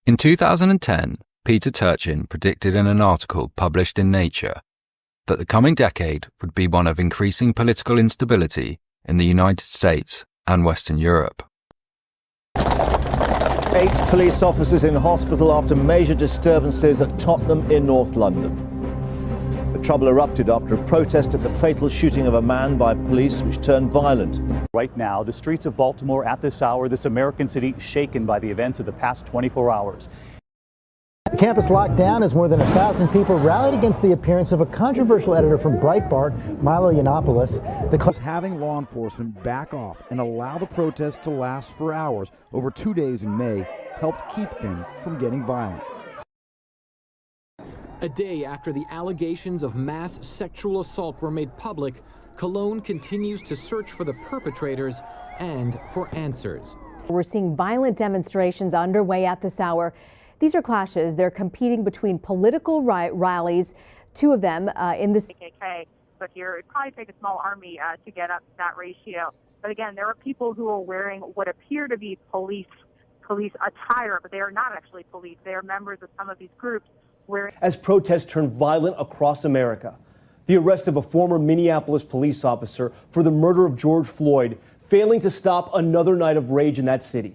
In 2010, Peter Turchin predicted in an article published in Nature that the coming decade would be one of increasing political instability in the United States and Western Europe. 8 police officers in hospital after major disturbances at Tottenham in North London. The trouble erupted after a protest at the fatal shooting of a man by police which turned violent. Right now, the streets of Baltimore at this hour, this American city shaken by the events of the past 24 hours. The campus locked down as more than 1,000 people rallied against the appearance of a controversial editor from Breitbart, Milo Yiannopoulos. Having law enforcement back off and allow the protests to last for hours over 2 days in May helped keep things from getting violent. A day after the allegations of mass sexual assault were made public, Cologne continues to search for the perpetrators and for answers. We're seeing violent demonstrations underway at this hour. These are clashes. They're competing between political rallies, 2 of them in the KKK. But here, it'd probably take a small army to get up to that ratio. But again, there are people who are wearing what appear to be police attire, but they are not actually police. They are members of some of these groups. As protests turn violent across America, the arrest of a former Minneapolis police officer for the murder of George Floyd, failing to stop another night of rage in that city.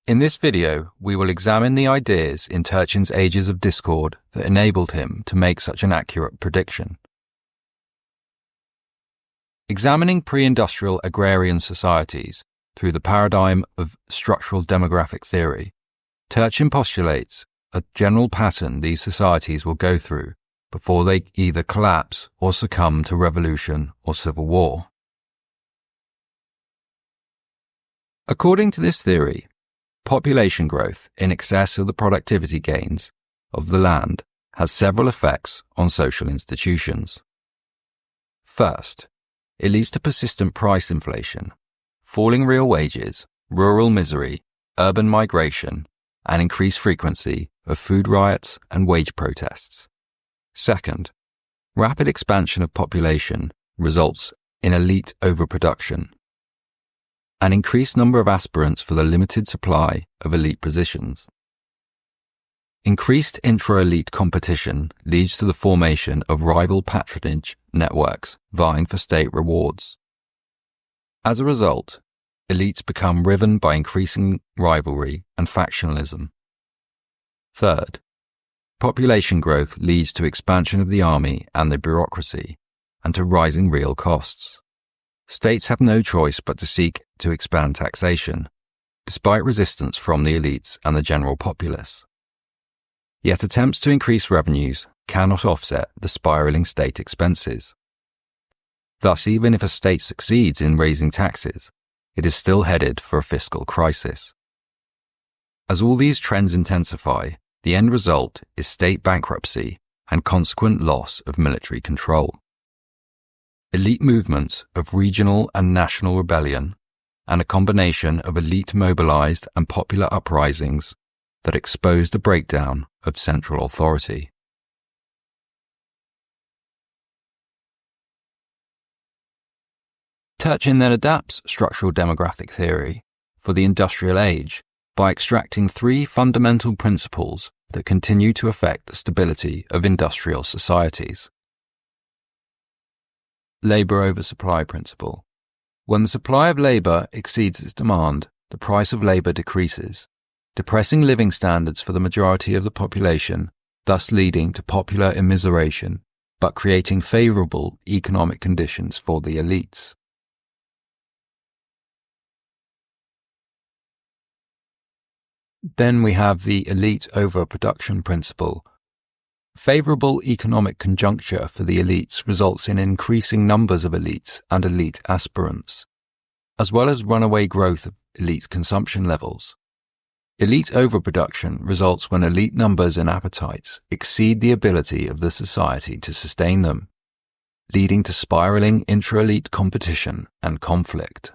In this video, we will examine the ideas in Turchin's Ages of Discord that enabled him to make such an accurate prediction. Examining pre-industrial agrarian societies through the paradigm of structural demographic theory, Turchin postulates a general pattern these societies will go through before they either collapse or succumb to revolution or civil war. According to this theory, population growth in excess of the productivity gains of the land has several effects on social institutions. First, it leads to persistent price inflation, falling real wages, rural misery, urban migration, and increased frequency of food riots and wage protests. Second, rapid expansion of population results in elite overproduction. An increased number of aspirants for the limited supply of elite positions. Increased intra-elite competition leads to the formation of rival patronage networks vying for state rewards. As a result, elites become riven by increasing rivalry and factionalism. Third, population growth leads to expansion of the army and the bureaucracy, and to rising real costs. States have no choice but to seek to expand taxation, despite resistance from the elites and the general populace. Yet attempts to increase revenues cannot offset the spiraling state expenses. Thus, even if a state succeeds in raising taxes, it is still headed for a fiscal crisis. As all these trends intensify, the end result is state bankruptcy and consequent loss of military control. Elite movements of regional and national rebellion, and a combination of elite mobilized and popular uprisings that expose the breakdown of central authority. Turchin then adapts structural demographic theory for the industrial age by extracting 3 fundamental principles that continue to affect the stability of industrial societies. Labor oversupply principle. When the supply of labor exceeds its demand, the price of labor decreases, depressing living standards for the majority of the population, thus leading to popular immiseration, but creating favorable economic conditions for the elites. Then we have the elite overproduction principle. Favorable economic conjuncture for the elites results in increasing numbers of elites and elite aspirants, as well as runaway growth of elite consumption levels. Elite overproduction results when elite numbers and appetites exceed the ability of the society to sustain them, leading to spiraling intra-elite competition and conflict.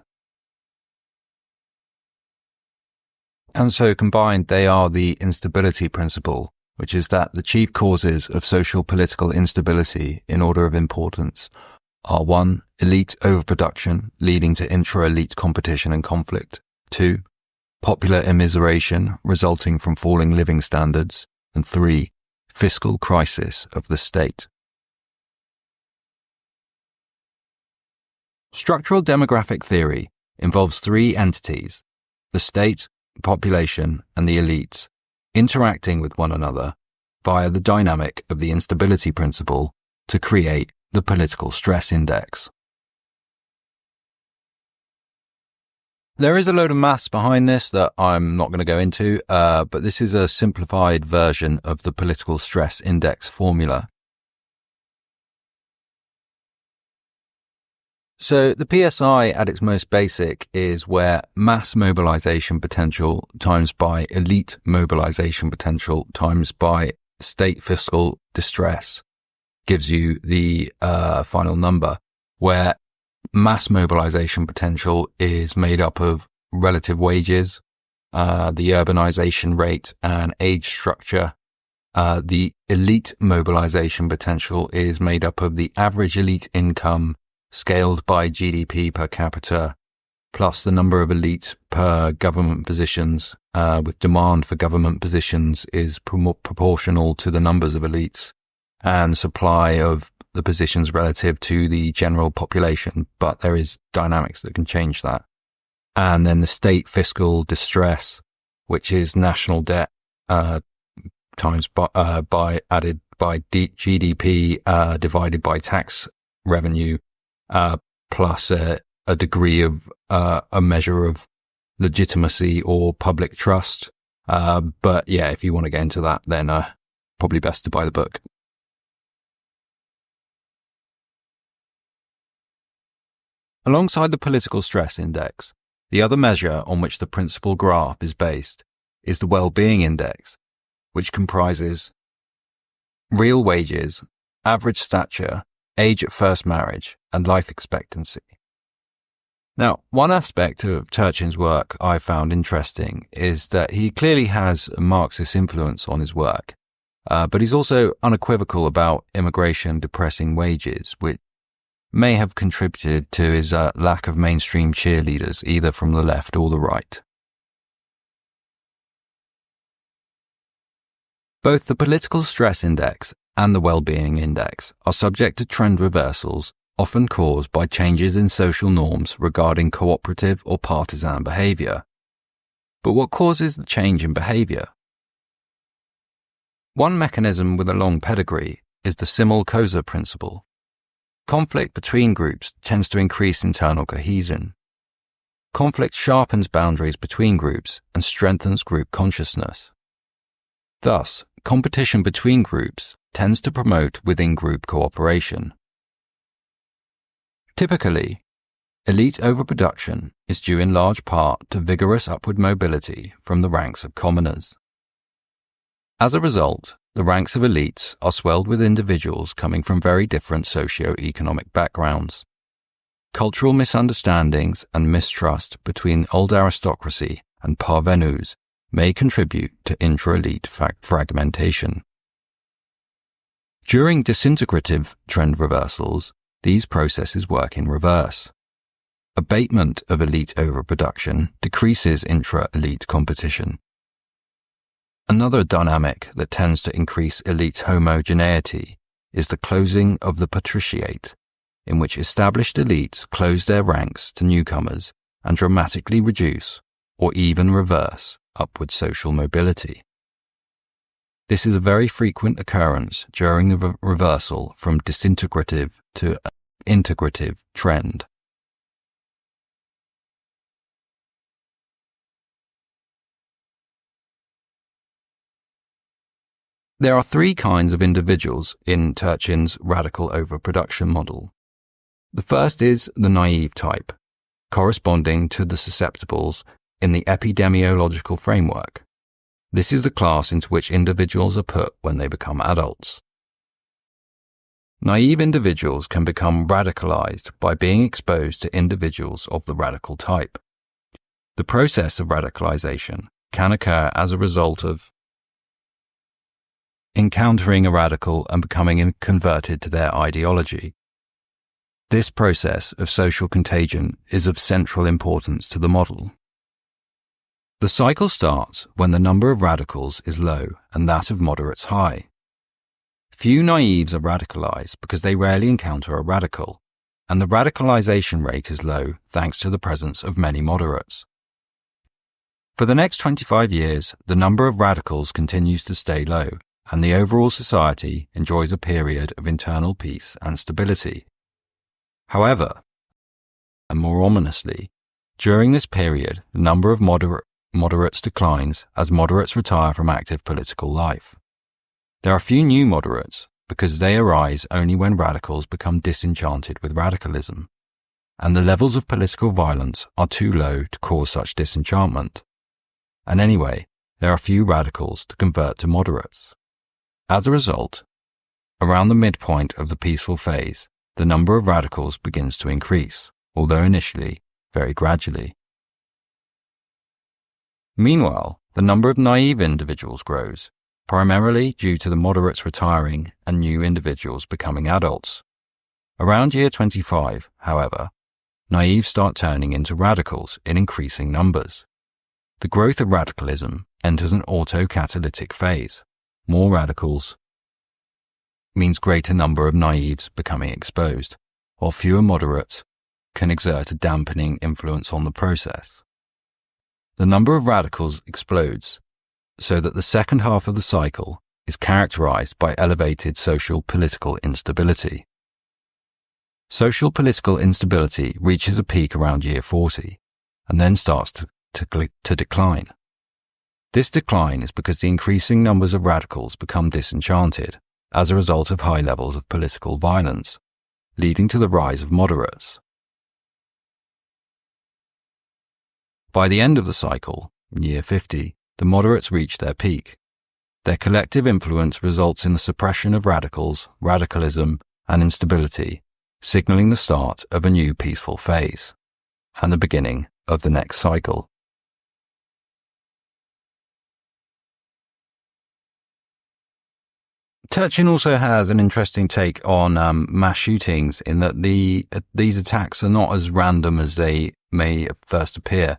And so combined, they are the instability principle which is that the chief causes of social political instability in order of importance are 1. Elite overproduction leading to intra-elite competition and conflict. 2. Popular immiseration resulting from falling living standards. And 3. Fiscal crisis of the state. Structural demographic theory involves 3 entities, the state, the population, and the elites, interacting with one another via the dynamic of the instability principle to create the political stress index. There is a load of maths behind this that I'm not going to go into, but this is a simplified version of the political stress index formula. So the PSI at its most basic is where mass mobilization potential times by elite mobilization potential times by state fiscal distress gives you the final number, where mass mobilization potential is made up of relative wages, the urbanization rate and age structure. The elite mobilization potential is made up of the average elite income scaled by GDP per capita, plus the number of elites per government positions, with demand for government positions is proportional to the numbers of elites, and supply of the positions relative to the general population, but there is dynamics that can change that. And then the state fiscal distress, which is national debt times by added by GDP divided by tax revenue, plus a degree of a measure of legitimacy or public trust. But yeah, if you want to get into that, then probably best to buy the book. Alongside the political stress index, the other measure on which the principal graph is based is the well-being index, which comprises real wages, average stature, age at first marriage, and life expectancy. Now, one aspect of Turchin's work I found interesting is that he clearly has a Marxist influence on his work, but he's also unequivocal about immigration depressing wages, which may have contributed to his lack of mainstream cheerleaders, either from the left or the right. Both the political stress index and the well-being index are subject to trend reversals, often caused by changes in social norms regarding cooperative or partisan behavior. But what causes the change in behavior? One mechanism with a long pedigree is the Simul-Koza principle. Conflict between groups tends to increase internal cohesion. Conflict sharpens boundaries between groups and strengthens group consciousness. Thus, competition between groups tends to promote within-group cooperation. Typically, elite overproduction is due in large part to vigorous upward mobility from the ranks of commoners. As a result, the ranks of elites are swelled with individuals coming from very different socio-economic backgrounds. Cultural misunderstandings and mistrust between old aristocracy and parvenus may contribute to intra-elite fragmentation. During disintegrative trend reversals, these processes work in reverse. Abatement of elite overproduction decreases intra-elite competition. Another dynamic that tends to increase elite homogeneity is the closing of the patriciate, in which established elites close their ranks to newcomers and dramatically reduce, or even reverse, upward social mobility. This is a very frequent occurrence during the reversal from disintegrative to integrative trend. There are 3 kinds of individuals in Turchin's radical overproduction model. The first is the naive type, corresponding to the susceptibles in the epidemiological framework. This is the class into which individuals are put when they become adults. Naive individuals can become radicalized by being exposed to individuals of the radical type. The process of radicalization can occur as a result of encountering a radical and becoming converted to their ideology. This process of social contagion is of central importance to the model. The cycle starts when the number of radicals is low and that of moderates high. Few naives are radicalized because they rarely encounter a radical, and the radicalization rate is low thanks to the presence of many moderates. For the next 25 years, the number of radicals continues to stay low, and the overall society enjoys a period of internal peace and stability. However, and more ominously, during this period, the number of moderates declines as moderates retire from active political life. There are few new moderates because they arise only when radicals become disenchanted with radicalism, and the levels of political violence are too low to cause such disenchantment. And anyway, there are few radicals to convert to moderates. As a result, around the midpoint of the peaceful phase, the number of radicals begins to increase, although initially very gradually. Meanwhile, the number of naive individuals grows, primarily due to the moderates retiring and new individuals becoming adults. Around year 25, however, naives start turning into radicals in increasing numbers. The growth of radicalism enters an auto-catalytic phase. More radicals means greater number of naives becoming exposed, while fewer moderates can exert a dampening influence on the process. The number of radicals explodes, so that the second half of the cycle is characterized by elevated social-political instability. Social political instability reaches a peak around year 40, and then starts to decline. This decline is because the increasing numbers of radicals become disenchanted as a result of high levels of political violence, leading to the rise of moderates. By the end of the cycle, in year 50, the moderates reach their peak. Their collective influence results in the suppression of radicals, radicalism, and instability, signaling the start of a new peaceful phase, and the beginning of the next cycle. Turchin also has an interesting take on mass shootings in that these attacks are not as random as they may first appear.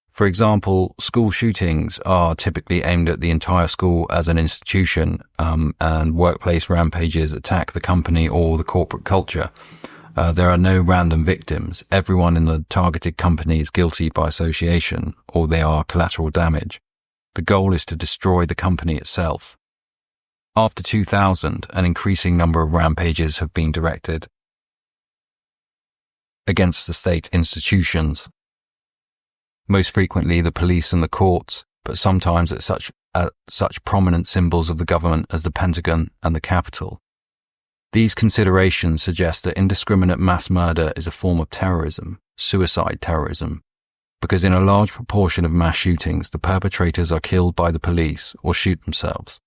For example, school shootings are typically aimed at the entire school as an institution, and workplace rampages attack the company or the corporate culture. There are no random victims. Everyone in the targeted company is guilty by association, or they are collateral damage. The goal is to destroy the company itself. After 2000, an increasing number of rampages have been directed against the state institutions, most frequently the police and the courts, but sometimes at such prominent symbols of the government as the Pentagon and the Capitol. These considerations suggest that indiscriminate mass murder is a form of terrorism, suicide terrorism, because in a large proportion of mass shootings, the perpetrators are killed by the police or shoot themselves.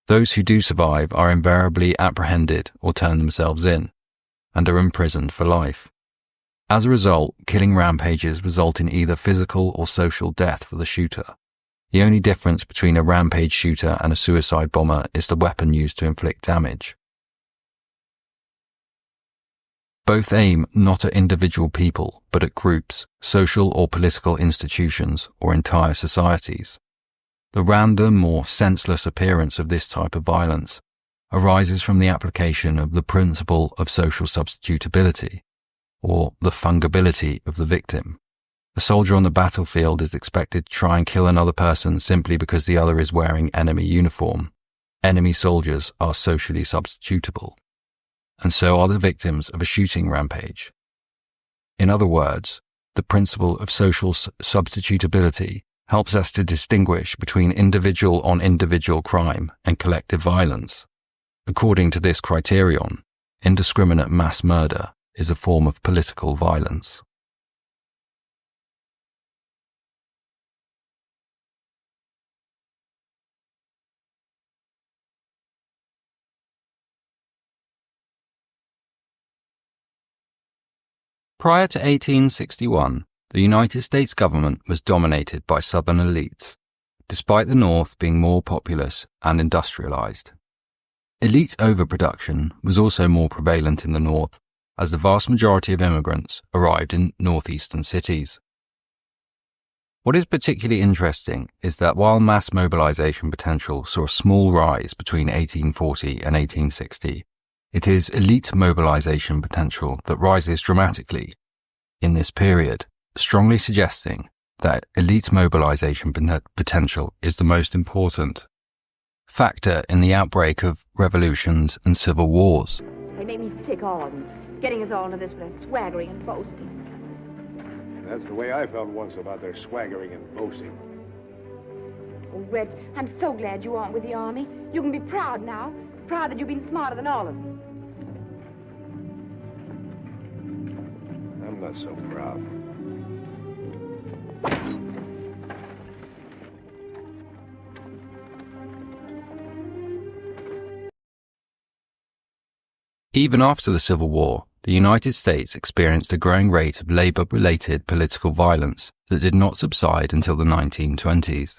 Those who do survive are invariably apprehended or turn themselves in, and are imprisoned for life. As a result, killing rampages result in either physical or social death for the shooter. The only difference between a rampage shooter and a suicide bomber is the weapon used to inflict damage. Both aim not at individual people, but at groups, social or political institutions, or entire societies. The random or senseless appearance of this type of violence arises from the application of the principle of social substitutability, or the fungibility of the victim. A soldier on the battlefield is expected to try and kill another person simply because the other is wearing enemy uniform. Enemy soldiers are socially substitutable, and so are the victims of a shooting rampage. In other words, the principle of social substitutability helps us to distinguish between individual-on-individual crime and collective violence. According to this criterion, indiscriminate mass murder is a form of political violence. Prior to 1861, the United States government was dominated by Southern elites, despite the North being more populous and industrialized. Elite overproduction was also more prevalent in the north, as the vast majority of immigrants arrived in northeastern cities. What is particularly interesting is that while mass mobilization potential saw a small rise between 1840 and 1860, it is elite mobilization potential that rises dramatically in this period, strongly suggesting that elite mobilization potential is the most important factor in the outbreak of revolutions and civil wars. They make me sick, all of them, getting us all into this with their swaggering and boasting. That's the way I felt once about their swaggering and boasting. Oh, Red, I'm so glad you aren't with the army. You can be proud now, proud that you've been smarter than all of them. I'm not so proud. Even after the Civil War, the United States experienced a growing rate of labor-related political violence that did not subside until the 1920s.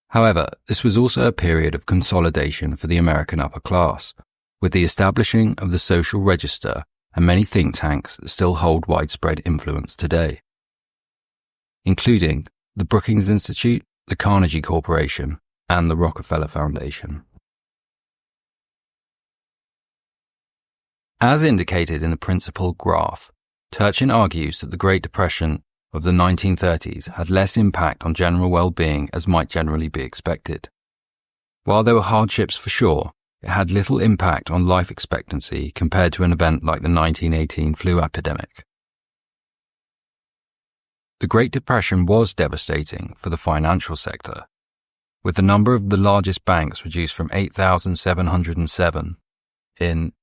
However, this was also a period of consolidation for the American upper class, with the establishing of the Social Register and many think tanks that still hold widespread influence today, including the Brookings Institute, the Carnegie Corporation, and the Rockefeller Foundation. As indicated in the principal graph, Turchin argues that the Great Depression of the 1930s had less impact on general well-being as might generally be expected. While there were hardships for sure, it had little impact on life expectancy compared to an event like the 1918 flu epidemic. The Great Depression was devastating for the financial sector, with the number of the largest banks reduced from 8,707 in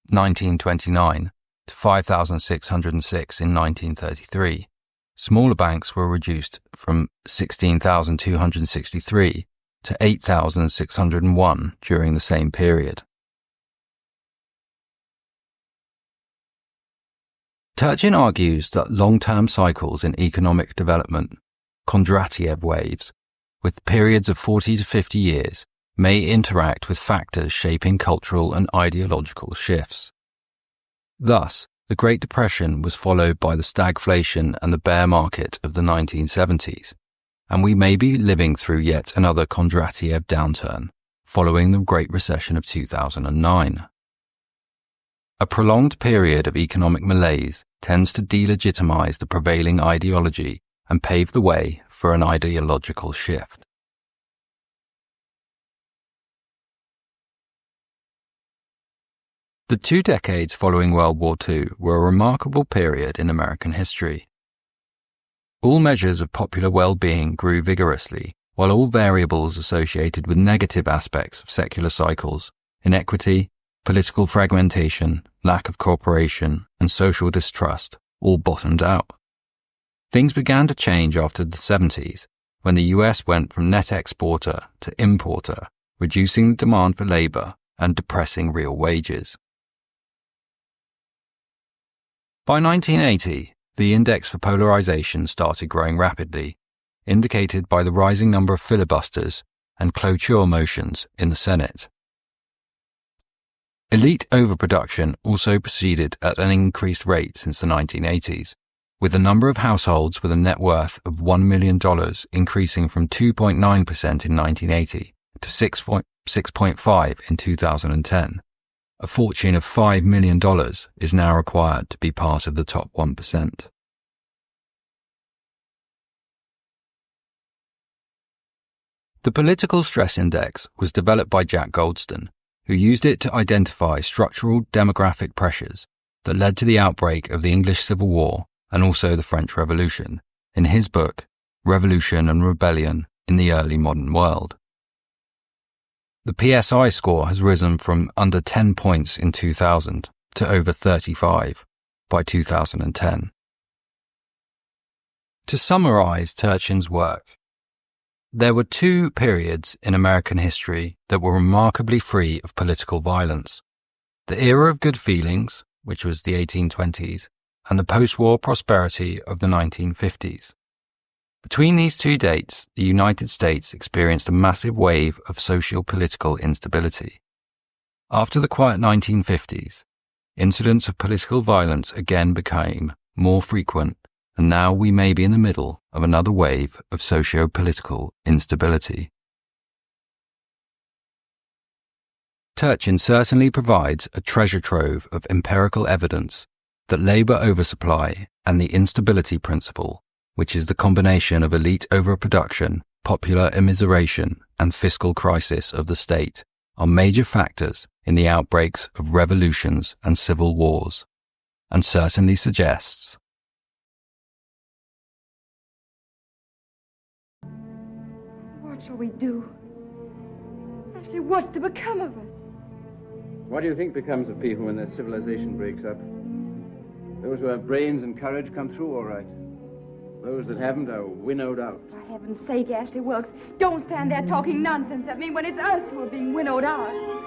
1929 to 5,606 in 1933. Smaller banks were reduced from 16,263 to 8,601 during the same period. Turchin argues that long-term cycles in economic development, Kondratiev waves, with periods of 40 to 50 years, may interact with factors shaping cultural and ideological shifts. Thus, the Great Depression was followed by the stagflation and the bear market of the 1970s, and we may be living through yet another Kondratiev downturn following the Great Recession of 2009. A prolonged period of economic malaise tends to delegitimize the prevailing ideology and pave the way for an ideological shift. The 2 decades following World War II were a remarkable period in American history. All measures of popular well-being grew vigorously, while all variables associated with negative aspects of secular cycles, inequity, political fragmentation, lack of cooperation, and social distrust, all bottomed out. Things began to change after the 70s, when the US went from net exporter to importer, reducing the demand for labor and depressing real wages. By 1980, the index for polarization started growing rapidly, indicated by the rising number of filibusters and cloture motions in the Senate. Elite overproduction also proceeded at an increased rate since the 1980s, with the number of households with a net worth of $1 million increasing from 2.9% in 1980 to 6.5% in 2010. A fortune of $5 million is now required to be part of the top 1%. The Political Stress Index was developed by Jack Goldston, who used it to identify structural demographic pressures that led to the outbreak of the English Civil War and also the French Revolution, in his book, Revolution and Rebellion in the Early Modern World. The PSI score has risen from under 10 points in 2000 to over 35 by 2010. To summarize Turchin's work, there were 2 periods in American history that were remarkably free of political violence: the era of good feelings, which was the 1820s, and the post-war prosperity of the 1950s. Between these 2 dates, the United States experienced a massive wave of socio-political instability, After the quiet 1950s, incidents of political violence again became more frequent, and now we may be in the middle of another wave of socio-political instability. Turchin certainly provides a treasure trove of empirical evidence that labour oversupply and the instability principle, which is the combination of elite overproduction, popular immiseration, and fiscal crisis of the state, are major factors in the outbreaks of revolutions and civil wars, and certainly suggests What shall we do? Ashley, what's to become of us? What do you think becomes of people when their civilization breaks up? Those who have brains and courage come through all right. Those that haven't are winnowed out. For heaven's sake, Ashley Wilkes, don't stand there talking nonsense at me when it's us who are being winnowed out.